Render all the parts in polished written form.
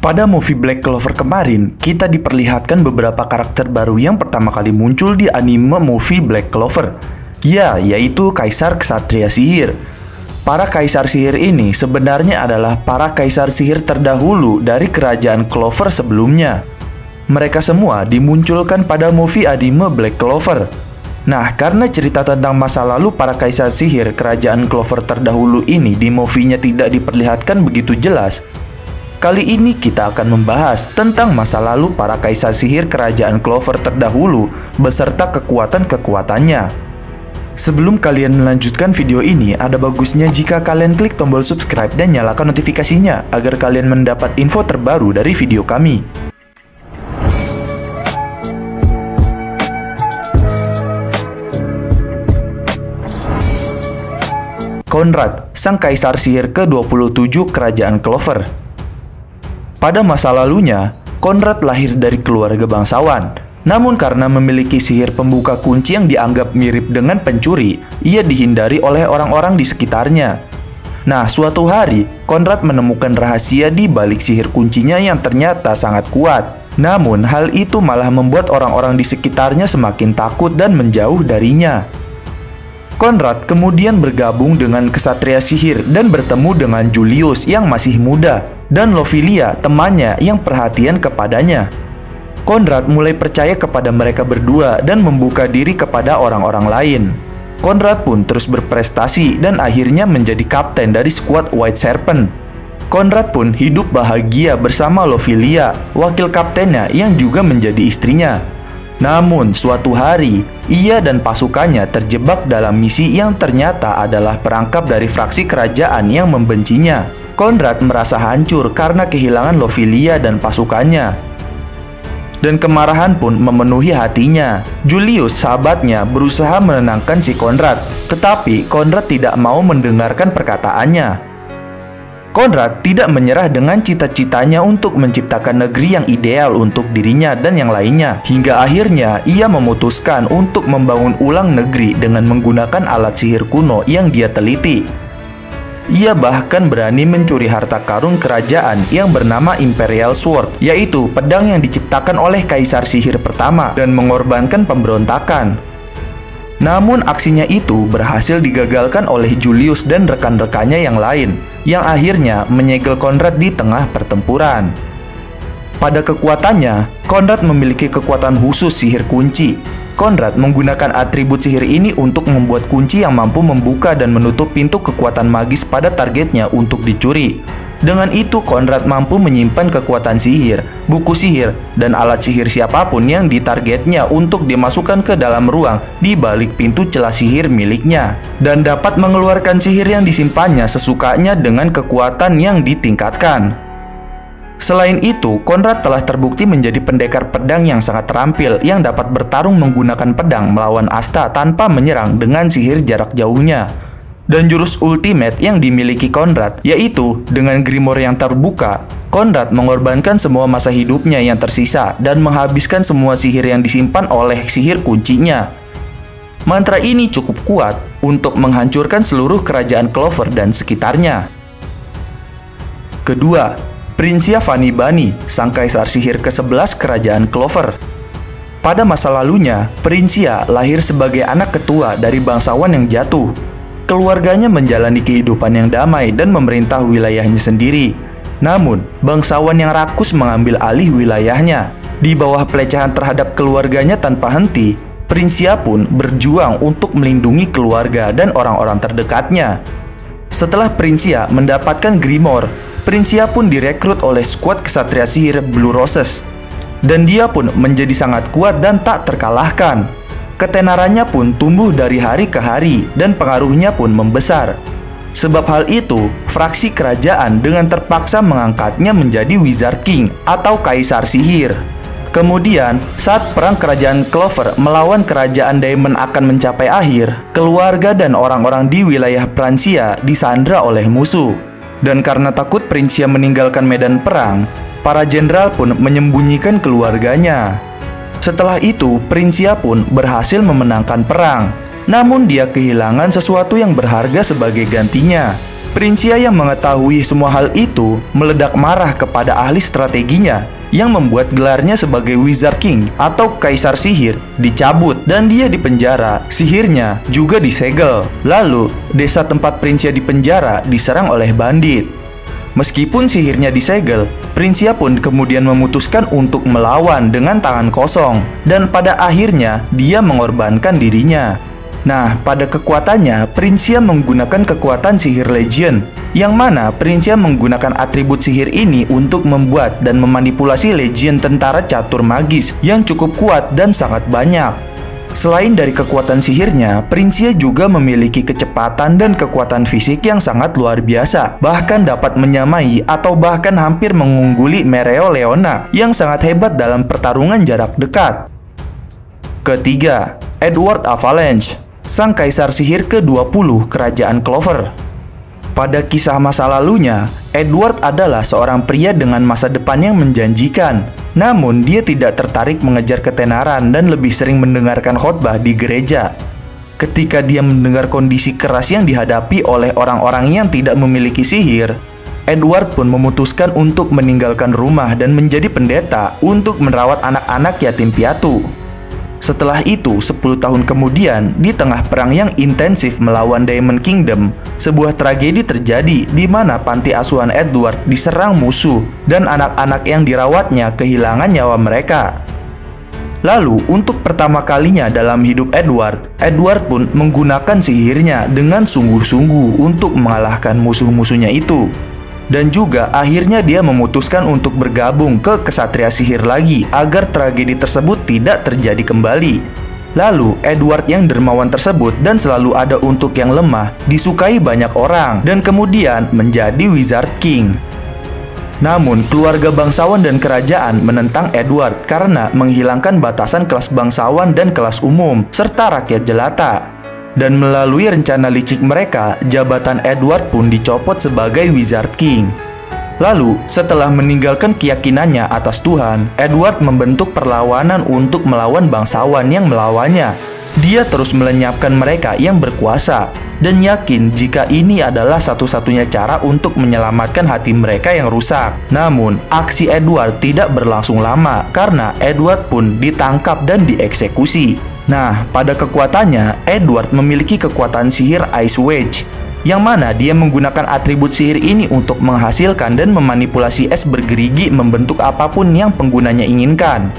Pada movie Black Clover kemarin, kita diperlihatkan beberapa karakter baru yang pertama kali muncul di anime movie Black Clover. Ya, yaitu Kaisar Ksatria Sihir. Para Kaisar Sihir ini sebenarnya adalah para Kaisar Sihir terdahulu dari kerajaan Clover sebelumnya. Mereka semua dimunculkan pada movie anime Black Clover. Nah, karena cerita tentang masa lalu para Kaisar Sihir kerajaan Clover terdahulu ini di movie-nya tidak diperlihatkan begitu jelas, kali ini kita akan membahas tentang masa lalu para Kaisar Sihir kerajaan Clover terdahulu beserta kekuatan-kekuatannya. Sebelum kalian melanjutkan video ini, ada bagusnya jika kalian klik tombol subscribe dan nyalakan notifikasinya agar kalian mendapat info terbaru dari video kami. Conrad, sang Kaisar Sihir ke-27 Kerajaan Clover. Pada masa lalunya, Conrad lahir dari keluarga bangsawan. Namun karena memiliki sihir pembuka kunci yang dianggap mirip dengan pencuri, ia dihindari oleh orang-orang di sekitarnya. Nah, suatu hari, Conrad menemukan rahasia di balik sihir kuncinya yang ternyata sangat kuat. Namun, hal itu malah membuat orang-orang di sekitarnya semakin takut dan menjauh darinya. Conrad kemudian bergabung dengan Ksatria Sihir dan bertemu dengan Julius yang masih muda dan Lofilia, temannya yang perhatian kepadanya. Conrad mulai percaya kepada mereka berdua dan membuka diri kepada orang-orang lain. Conrad pun terus berprestasi dan akhirnya menjadi kapten dari skuad White Serpent. Conrad pun hidup bahagia bersama Lofilia, wakil kaptennya yang juga menjadi istrinya. Namun suatu hari, ia dan pasukannya terjebak dalam misi yang ternyata adalah perangkap dari fraksi kerajaan yang membencinya. Conrad merasa hancur karena kehilangan Lofilia dan pasukannya. Dan kemarahan pun memenuhi hatinya. Julius, sahabatnya, berusaha menenangkan si Conrad, tetapi Conrad tidak mau mendengarkan perkataannya. Conrad tidak menyerah dengan cita-citanya untuk menciptakan negeri yang ideal untuk dirinya dan yang lainnya. Hingga akhirnya ia memutuskan untuk membangun ulang negeri dengan menggunakan alat sihir kuno yang dia teliti. Ia bahkan berani mencuri harta karun kerajaan yang bernama Imperial Sword, yaitu pedang yang diciptakan oleh Kaisar Sihir pertama dan mengorbankan pemberontakan. Namun aksinya itu berhasil digagalkan oleh Julius dan rekan-rekannya yang lain, yang akhirnya menyegel Conrad di tengah pertempuran. Pada kekuatannya, Conrad memiliki kekuatan khusus sihir kunci. Conrad menggunakan atribut sihir ini untuk membuat kunci yang mampu membuka dan menutup pintu kekuatan magis pada targetnya untuk dicuri. Dengan itu, Conrad mampu menyimpan kekuatan sihir, buku sihir, dan alat sihir siapapun yang ditargetnya untuk dimasukkan ke dalam ruang di balik pintu celah sihir miliknya, dan dapat mengeluarkan sihir yang disimpannya sesukanya dengan kekuatan yang ditingkatkan. Selain itu, Conrad telah terbukti menjadi pendekar pedang yang sangat terampil yang dapat bertarung menggunakan pedang melawan Asta tanpa menyerang dengan sihir jarak jauhnya. Dan jurus ultimate yang dimiliki Conrad, yaitu dengan Grimoire yang terbuka, Conrad mengorbankan semua masa hidupnya yang tersisa dan menghabiskan semua sihir yang disimpan oleh sihir kuncinya. Mantra ini cukup kuat untuk menghancurkan seluruh kerajaan Clover dan sekitarnya. Kedua, Princia Vanibani, sang Kaisar Sihir ke-11 Kerajaan Clover. Pada masa lalunya, Princia lahir sebagai anak ketua dari bangsawan yang jatuh. Keluarganya menjalani kehidupan yang damai dan memerintah wilayahnya sendiri. Namun, bangsawan yang rakus mengambil alih wilayahnya. Di bawah pelecehan terhadap keluarganya tanpa henti, Princia pun berjuang untuk melindungi keluarga dan orang-orang terdekatnya. Setelah Princia mendapatkan Grimoire, Princia pun direkrut oleh skuad Ksatria Sihir Blue Roses. Dan dia pun menjadi sangat kuat dan tak terkalahkan. Ketenarannya pun tumbuh dari hari ke hari dan pengaruhnya pun membesar. Sebab hal itu, fraksi kerajaan dengan terpaksa mengangkatnya menjadi Wizard King atau Kaisar Sihir. Kemudian, saat perang kerajaan Clover melawan kerajaan Diamond akan mencapai akhir, keluarga dan orang-orang di wilayah Pransia disandra oleh musuh. Dan karena takut Princia meninggalkan medan perang, para jenderal pun menyembunyikan keluarganya. Setelah itu, Princia pun berhasil memenangkan perang. Namun dia kehilangan sesuatu yang berharga sebagai gantinya. Princia yang mengetahui semua hal itu meledak marah kepada ahli strateginya yang membuat gelarnya sebagai Wizard King atau Kaisar Sihir dicabut dan dia dipenjara. Sihirnya juga disegel. Lalu, desa tempat Princia dipenjara diserang oleh bandit. Meskipun sihirnya disegel, Princia pun kemudian memutuskan untuk melawan dengan tangan kosong dan pada akhirnya dia mengorbankan dirinya. Nah, pada kekuatannya, Princia menggunakan kekuatan sihir Legion, yang mana Princia menggunakan atribut sihir ini untuk membuat dan memanipulasi Legion tentara catur magis yang cukup kuat dan sangat banyak. Selain dari kekuatan sihirnya, Princia juga memiliki kecepatan dan kekuatan fisik yang sangat luar biasa, bahkan dapat menyamai atau bahkan hampir mengungguli Mereoleona yang sangat hebat dalam pertarungan jarak dekat. Ketiga, Edward Avalanche, sang kaisar sihir ke-20 kerajaan Clover. Pada kisah masa lalunya, Edward adalah seorang pria dengan masa depan yang menjanjikan. Namun, dia tidak tertarik mengejar ketenaran dan lebih sering mendengarkan khotbah di gereja. Ketika dia mendengar kondisi keras yang dihadapi oleh orang-orang yang tidak memiliki sihir, Edward pun memutuskan untuk meninggalkan rumah dan menjadi pendeta untuk merawat anak-anak yatim piatu. Setelah itu, 10 tahun kemudian, di tengah perang yang intensif melawan Diamond Kingdom, sebuah tragedi terjadi di mana panti asuhan Edward diserang musuh dan anak-anak yang dirawatnya kehilangan nyawa mereka. Lalu, untuk pertama kalinya dalam hidup Edward pun menggunakan sihirnya dengan sungguh-sungguh untuk mengalahkan musuh-musuhnya itu. Dan juga akhirnya dia memutuskan untuk bergabung ke Kesatria Sihir lagi agar tragedi tersebut tidak terjadi kembali. Lalu, Edward yang dermawan tersebut dan selalu ada untuk yang lemah disukai banyak orang dan kemudian menjadi Wizard King. Namun, keluarga bangsawan dan kerajaan menentang Edward karena menghilangkan batasan kelas bangsawan dan kelas umum serta rakyat jelata. Dan melalui rencana licik mereka, jabatan Edward pun dicopot sebagai Wizard King. Lalu, setelah meninggalkan keyakinannya atas Tuhan, Edward membentuk perlawanan untuk melawan bangsawan yang melawannya. Dia terus melenyapkan mereka yang berkuasa, dan yakin jika ini adalah satu-satunya cara untuk menyelamatkan hati mereka yang rusak. Namun, aksi Edward tidak berlangsung lama, karena Edward pun ditangkap dan dieksekusi. Nah, pada kekuatannya, Edward memiliki kekuatan sihir Ice Wedge, yang mana dia menggunakan atribut sihir ini untuk menghasilkan dan memanipulasi es bergerigi membentuk apapun yang penggunanya inginkan.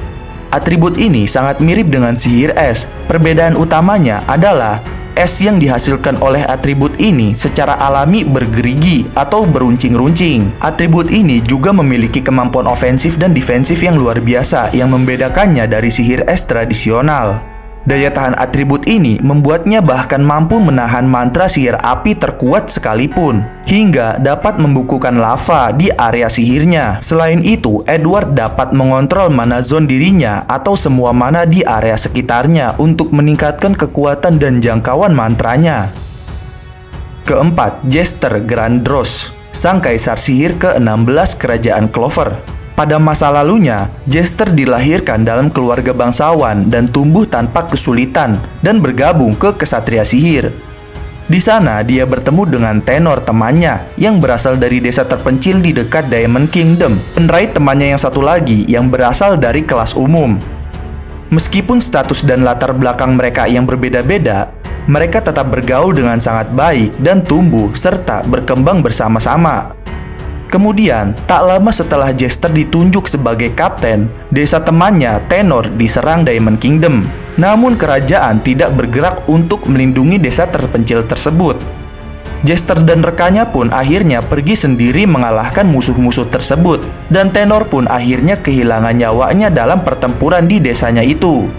Atribut ini sangat mirip dengan sihir es. Perbedaan utamanya adalah es yang dihasilkan oleh atribut ini secara alami bergerigi atau beruncing-runcing. Atribut ini juga memiliki kemampuan ofensif dan defensif yang luar biasa yang membedakannya dari sihir es tradisional. Daya tahan atribut ini membuatnya bahkan mampu menahan mantra sihir api terkuat sekalipun, hingga dapat membukukan lava di area sihirnya. Selain itu, Edward dapat mengontrol mana zone dirinya atau semua mana di area sekitarnya untuk meningkatkan kekuatan dan jangkauan mantranya. Keempat, Jester Grandros, sang kaisar sihir ke-16 kerajaan Clover. Pada masa lalunya, Jester dilahirkan dalam keluarga bangsawan dan tumbuh tanpa kesulitan dan bergabung ke Kesatria Sihir. Di sana, dia bertemu dengan Tenor temannya yang berasal dari desa terpencil di dekat Diamond Kingdom, dan Raid temannya yang satu lagi yang berasal dari kelas umum. Meskipun status dan latar belakang mereka yang berbeda-beda, mereka tetap bergaul dengan sangat baik dan tumbuh serta berkembang bersama-sama. Kemudian, tak lama setelah Jester ditunjuk sebagai kapten, desa temannya, Tenor, diserang Diamond Kingdom. Namun kerajaan tidak bergerak untuk melindungi desa terpencil tersebut. Jester dan rekannya pun akhirnya pergi sendiri mengalahkan musuh-musuh tersebut, dan Tenor pun akhirnya kehilangan nyawanya dalam pertempuran di desanya itu.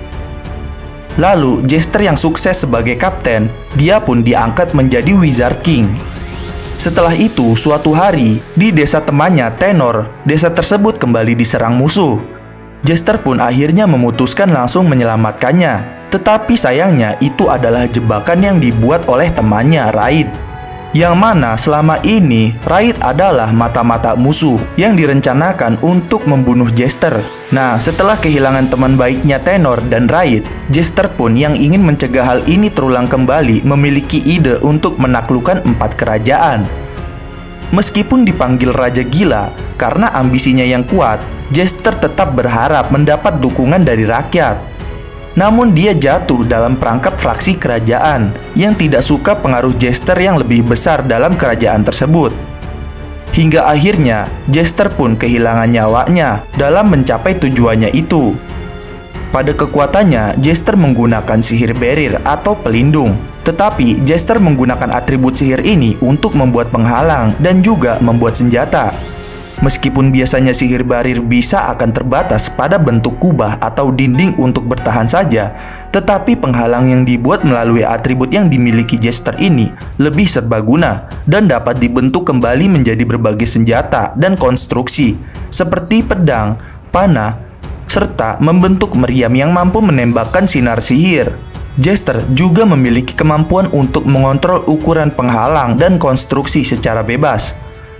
Lalu, Jester yang sukses sebagai kapten, dia pun diangkat menjadi Wizard King. Setelah itu, suatu hari, di desa temannya, Tenor, desa tersebut kembali diserang musuh. Jester pun akhirnya memutuskan langsung menyelamatkannya. Tetapi sayangnya, itu adalah jebakan yang dibuat oleh temannya, Raid. Yang mana selama ini, Raid adalah mata-mata musuh yang direncanakan untuk membunuh Jester. Nah, setelah kehilangan teman baiknya Tenor dan Raid, Jester pun yang ingin mencegah hal ini terulang kembali memiliki ide untuk menaklukkan 4 kerajaan. Meskipun dipanggil Raja Gila karena ambisinya yang kuat, Jester tetap berharap mendapat dukungan dari rakyat. Namun dia jatuh dalam perangkap fraksi kerajaan yang tidak suka pengaruh Jester yang lebih besar dalam kerajaan tersebut. Hingga akhirnya, Jester pun kehilangan nyawanya dalam mencapai tujuannya itu. Pada kekuatannya, Jester menggunakan sihir barrier atau pelindung. Tetapi, Jester menggunakan atribut sihir ini untuk membuat penghalang dan juga membuat senjata. Meskipun biasanya sihir barrier bisa akan terbatas pada bentuk kubah atau dinding untuk bertahan saja, tetapi penghalang yang dibuat melalui atribut yang dimiliki Jester ini lebih serbaguna dan dapat dibentuk kembali menjadi berbagai senjata dan konstruksi, seperti pedang, panah, serta membentuk meriam yang mampu menembakkan sinar sihir. Jester juga memiliki kemampuan untuk mengontrol ukuran penghalang dan konstruksi secara bebas,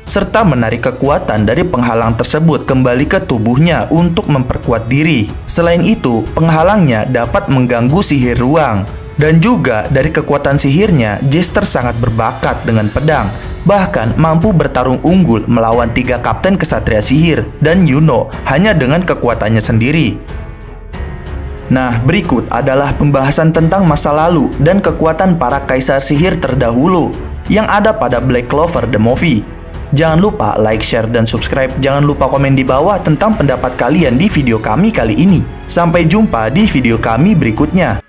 serta menarik kekuatan dari penghalang tersebut kembali ke tubuhnya untuk memperkuat diri. Selain itu, penghalangnya dapat mengganggu sihir ruang. Dan juga dari kekuatan sihirnya, Jester sangat berbakat dengan pedang, bahkan mampu bertarung unggul melawan 3 kapten kesatria sihir dan Yuno hanya dengan kekuatannya sendiri. Nah, berikut adalah pembahasan tentang masa lalu dan kekuatan para kaisar sihir terdahulu yang ada pada Black Clover The Movie. Jangan lupa like, share, dan subscribe. Jangan lupa komen di bawah tentang pendapat kalian di video kami kali ini. Sampai jumpa di video kami berikutnya.